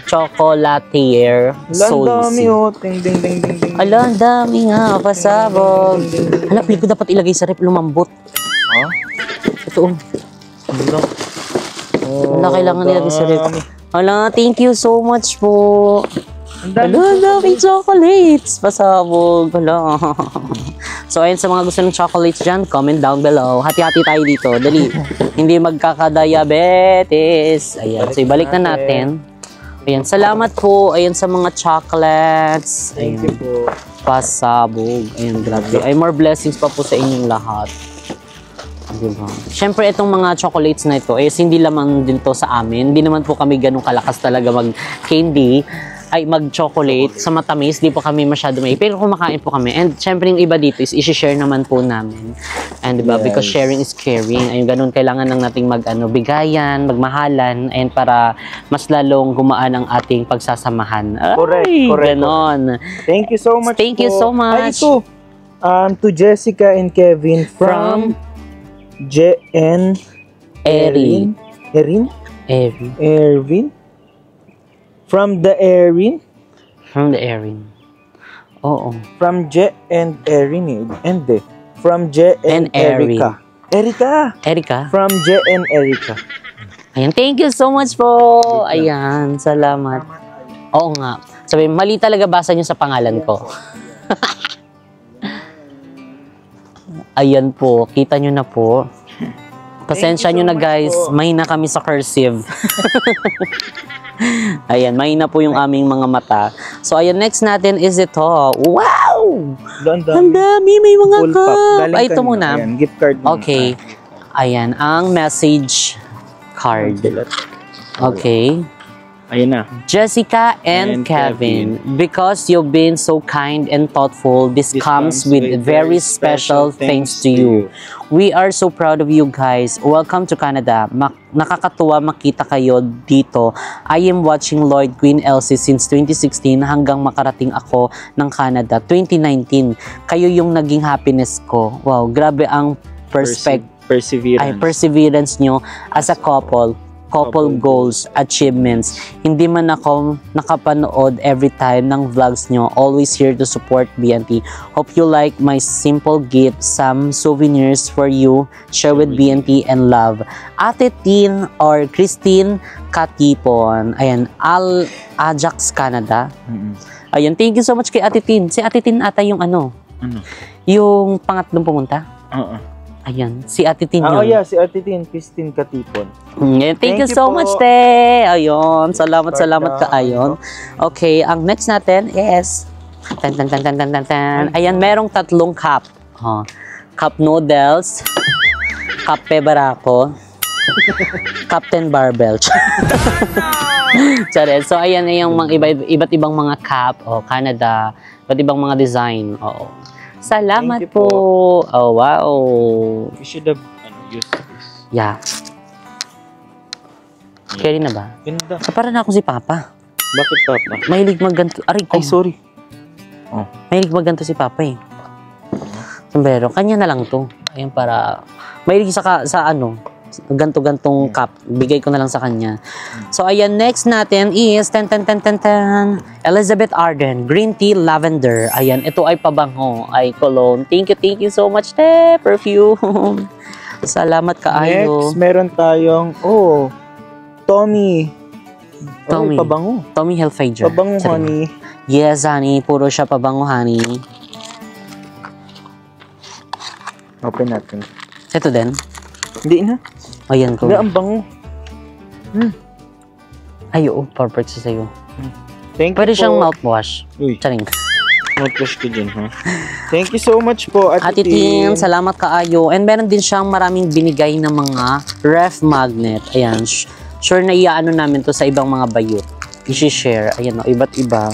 chocolatier soy. Ang dami Ting ding ding ding ding. Hala, ang dami nga. Pasabog. Hala, pili ko dapat ilagay sa rep. Lumambot. Ito. Hala, kailangan nilagay sa rep. Hala, thank you so much po. Hala, ang daming chocolates. Pasabog. Hala. So, ayun, sa mga gusto ng chocolates dyan, comment down below. Hati-hati tayo dito. Dali. Hindi magkakadiabetes. Ayan. So, ibalik na natin. Ayan. Salamat po. Ayan sa mga chocolates. Ayan. Thank you po. Pasabog. Ayan, grabe. Ay, more blessings pa po sa inyong lahat. Diba? Siyempre, itong mga chocolates na ito, hindi lamang din to sa amin. Hindi naman po kami ganun kalakas talaga mag-candy. Ay, mag-chocolate sa matamis, di po kami masyado may. Pero kumakain po kami. And syempre yung iba dito is i-share naman po namin. And diba, because sharing is caring. Ayun, ganun, kailangan lang nating bigayan, magmahalan, and para mas lalong gumaan ang ating pagsasamahan. Ay, correct. Ganon. Thank you so much. Thank you so much. Ay, ito. To Jessica and Kevin from J.N. Erwin. From the Erin. Oo. From J and Erin. From J and Erica. Erica. From J and Erica. Ayan, thank you so much po. Ayan, salamat. Oo nga. Sabi, mali talaga basa nyo sa pangalan ko. Ayan po, kita nyo na po. Pasensya nyo na guys, mahina kami sa cursive. Ayan, mahina po yung aming mga mata. So, ayan, next natin is ito. Wow! Ang dami, may mga cup. Ay, ito muna. Ayan, gift card muna. Okay. Ayan, ang message card. Okay. Ayan na. Jessica and Kevin, because you've been so kind and thoughtful, this comes with very special thanks to you. We are so proud of you guys. Welcome to Canada. Nakakatuwa makita kayo dito. I am watching Lloyd Queen Elsie since 2016 hanggang makarating ako ng Canada 2019. Kayo yung naging happiness ko. Wow, grabe ang perseverance nyo as a couple. couple goals, achievements. Hindi man ako nakapanood every time ng vlogs nyo. Always here to support BNT. Hope you like my simple gift, some souvenirs for you. Share with BNT and love. Ate Tin or Christine Katipon. Ayan, Ajax, Canada. Ayan, thank you so much kay Ate Tin. Si Ate Tin ata yung ano? Yung pangatlong pumunta? Ayan, si Ate Tin yun. Oh yeah, si Ate Tin, Christine Katipon. Thank you so much, te. Ayun, salamat ka, ayon. Okay, ang next natin is Ayan, merong 3 cup. Cup noodles, cup pebarako, Captain Barbell. Charet. So ayan ay yung mga iba't ibang mga cup, Canada, iba't ibang mga design. Oo. Salamat po. Oh, wow. We should have used this. Yeah. Carry na ba? Ganda. Para na ako si Papa. Bakit Papa? Mahilig magganto. Aray ko. Ay, sorry. Mahilig magganto si Papa eh. Sombrero. Kanya na lang to. Ayan para... Mahilig sa ganto-gantong cup. Bigay ko na lang sa kanya. So, ayan, next natin is Elizabeth Arden, Green Tea Lavender. Ayan, ito ay pabango, ay cologne. Thank you so much, te, perfume. Salamat kaayo. Next, meron tayong, Tommy. Tommy. Pabango. Tommy Hilfiger. Pabango, honey. Yes, honey. Puro siya pabango, honey. Open natin. Ito din. Hindi na. Ayan ko. Hindi, ang bango. Ay, oo. Perfect siya sa'yo. Thank you Pwede po. siyang mouthwash. Uy. Charing. Mouthwash ko dyan, ha? Thank you so much po, Ate Tin. Salamat kaayo. And meron din siyang maraming binigay na mga ref magnet. Ayan. Sure na iaano namin to sa ibang mga bayot. I-share. Ayan, iba't iba.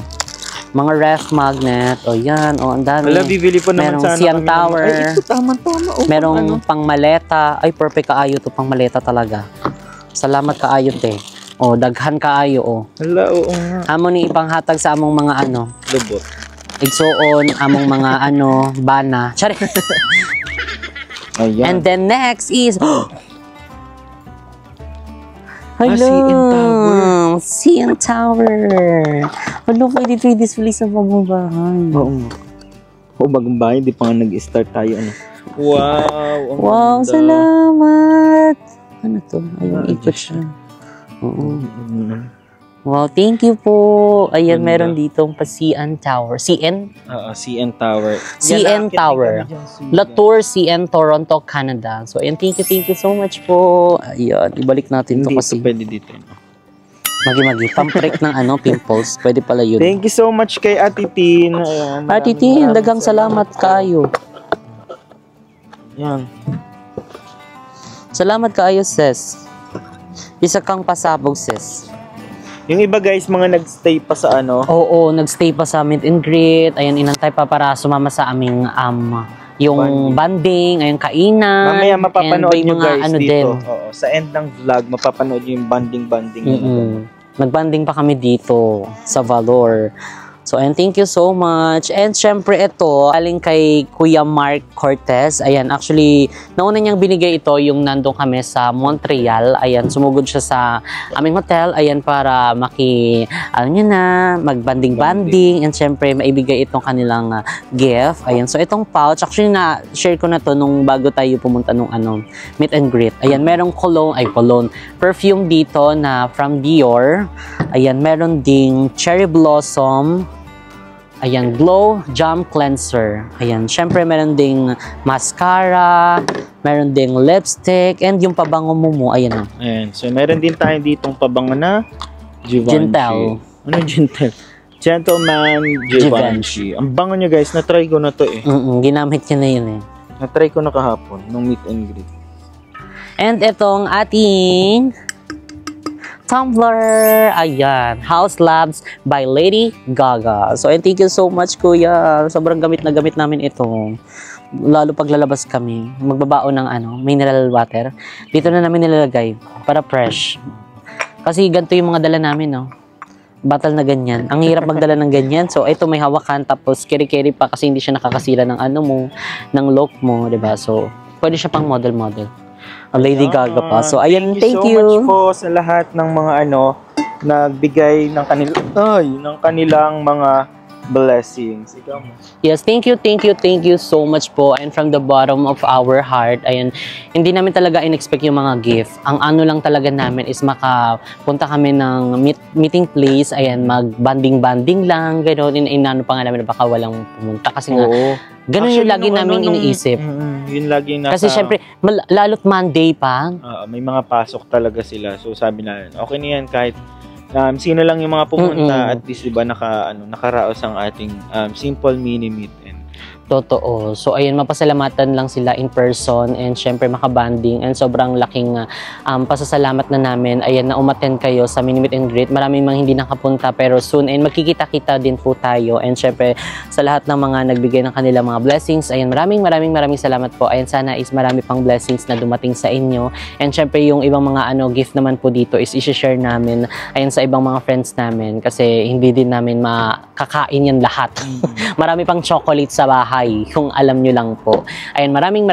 Mga ref magnet. O yan. O, ang dami. Wala, bibili po naman merong sana Sian kami. Tower. Ay, ito, tama. Merong pang maleta. Ay, perfect kaayo to pang maleta talaga. Salamat kaayo, te. O, daghan kaayo, o. Hala, oo nga. Amo ni ipanghatag sa among mga Lubot. igsuon, among mga bana. Sorry. Ayan. And then next is... Hello! CN Tower. CN Tower. Hello, pwede display sa pagbabahay. Oo, bagong bahay, di pa nga nag-start tayo. Wow! Wow, ganda. salamat! Ano to? Ayun, ikot siya. Oo. Wow, thank you po. Ayan, Ganda. meron ditong pa CN Tower. CN? CN Tower. CN Tower. Latour, CN, Toronto, Canada. So, ayan, thank you so much po. Ayan, ibalik natin to Hindi kasi. ito pwede dito. Magi-magi. Pamprick ng pimples. Pwede pala yun. Thank you so much kay Ate Tin. Ayan, Ate Tin, dagang salamat kayo. Yan. Salamat kayo, sis. Isa kang pasabog, sis. Yung iba guys, mga nagstay pa sa Oo, nagstay pa sa meet and greet. Ayan, inantay pa para sumama sa aming yung banding, ayun, kainan. Mamaya mapapanood and nyo mga guys dito. Din. Oo, sa end ng vlog, mapapanood nyo yung banding. Nagbanding pa kami dito sa Valor. So, and thank you so much. And syempre ito, aling kay Kuya Mark Cortez. Ayan, actually, nauna niyang binigay ito yung nandun kami sa Montreal. Ayan, sumugod siya sa aming hotel. Ayan, para magbanding-banding. And syempre, maibigay itong kanilang gift. Ayan, so itong pouch, actually na-share ko na to nung bago tayo pumunta nung meet and greet. Ayan, merong cologne, perfume dito na from Dior. Ayan, meron ding cherry blossom. Ayan, Glow Jam Cleanser. Ayan, syempre meron ding mascara, meron ding lipstick, and yung pabango mo. Ayan o. Ayan, so meron din tayo ditong pabango na Givenchy. Gentle. Ano Gentle? Gentleman Givenchy. Ang bango nyo guys, na-try ko na to eh. Ginamit niya na yun eh. Na-try ko na kahapon, nung meet and greet. And itong ating Tumblr. Ayan. House Labs by Lady Gaga. So, and thank you so much, Kuya. Sobrang gamit na gamit namin ito. Lalo pag lalabas kami. Magbabaon ng mineral water. Dito na namin nilalagay para fresh. Kasi ganito yung mga dala namin, no? Batal na ganyan. Ang hirap magdala ng ganyan. So, ito may hawakan. Tapos, keri-keri pa kasi hindi siya nakakasila ng ng look mo, diba? So, pwede siya pang model-model. Lady Gaga pa. So, ayan, thank you. So much po sa lahat ng mga nagbigay ng kanilang mga blessings. Ikaw mo. Yes, thank you so much po. And from the bottom of our heart, ayan, hindi namin talaga in-expect yung mga gift. Ang ano lang talaga namin is makapunta kami ng meeting place, ayan, mag-banding-banding lang, gano'n. Inano pa nga namin na baka walang pumunta. Kasi nga, ganun yung lagi namin iniisip. Yun lagi nasa... Kasi syempre, lalo't Monday pa. May mga pasok talaga sila. So sabi na, okay na yan kahit sino lang yung mga pumunta, at least diba nakaraos ang ating simple mini-meet. Totoo. So, ayun, mapasalamatan lang sila in person and syempre makabanding and sobrang laking pasasalamat na namin. Ayan, na umattend kayo sa mini meet and greet. Maraming mga hindi nakapunta pero soon and magkikita-kita din po tayo. And syempre, sa lahat ng mga nagbigay ng kanilang mga blessings, ayan, maraming salamat po. Ayan, sana is marami pang blessings na dumating sa inyo. And syempre, yung ibang mga gift naman po dito is i-share namin, ayan, sa ibang mga friends namin kasi hindi din namin makakain yan lahat. Marami pang chocolate sa bahay. Kung alam nyo lang po. Ayan, maraming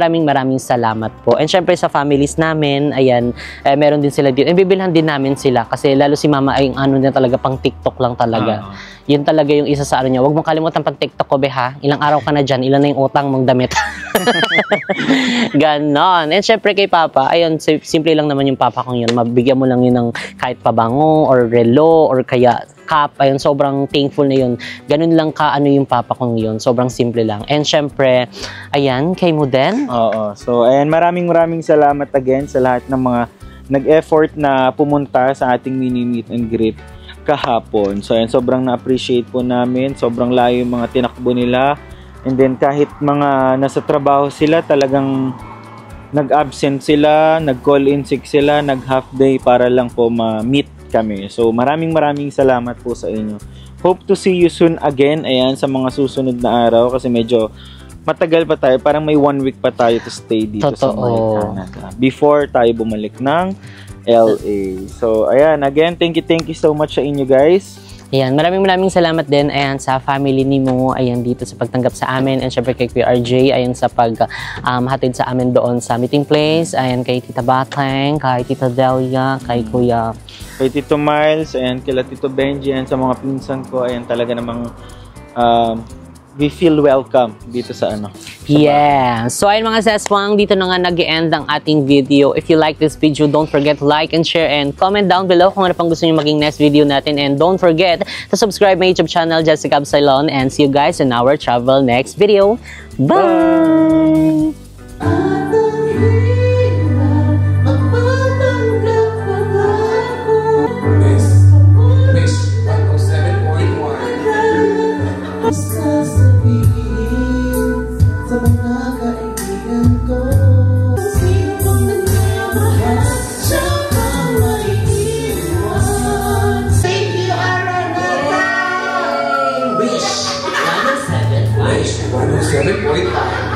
salamat po. And syempre sa families namin, ayan, meron din sila dito. And bibilhan din namin sila kasi lalo si mama ay niya talaga pang TikTok lang talaga. Yun talaga yung isa sa niya. Huwag mong kalimutan pang TikTok ko, ha? Ilang araw ka na dyan, ilan na yung utang mong damit. Ganon. And syempre kay Papa, ayun, simple lang naman yung Papa kong yun. Mabigyan mo lang yun ng kahit pabango or relo or kaya cup. Ayun, sobrang thankful na yun. Ganun lang yung Papa kong yun. Sobrang simple lang. And syempre, ayan, kay mo din. Oo. So, ayan, maraming salamat again sa lahat ng mga nag-effort na pumunta sa ating mini meet and greet kahapon. So, ayan, sobrang na-appreciate po namin. Sobrang layo yung mga tinakbo nila. And then, kahit mga nasa trabaho sila, talagang nag-absent sila, nag-call in sick sila, nag-half day para lang po ma-meet kami. So, maraming salamat po sa inyo. Hope to see you soon again. Ayan, sa mga susunod na araw kasi medyo matagal pa tayo. Parang may 1 week pa tayo to stay dito sa Canada before tayo bumalik ng LA. So, ayan. Again, thank you so much sa inyo, guys. Ayan, maraming salamat din, ayan, sa family ni Mo, ayan, dito sa pagtanggap sa amin, and syempre kay Kuya RJ, ayan, sa hatid sa amin doon sa meeting place, ayan, kay Tita Batang, kay Tita Delia, kay Kuya, kay Tito Miles, ayan, kila Tito Benji, ayan, sa mga pinsan ko, ayan, talaga namang we feel welcome dito sa yeah. So ayun mga seswang, dito na nga nag-end ang ating video. If you like this video, don't forget to like and share and comment down below kung ano pang gusto nyo maging next video natin. And don't forget to subscribe my YouTube channel, Jessica Absalon, and see you guys in our travel next video. Bye! Wish 107.5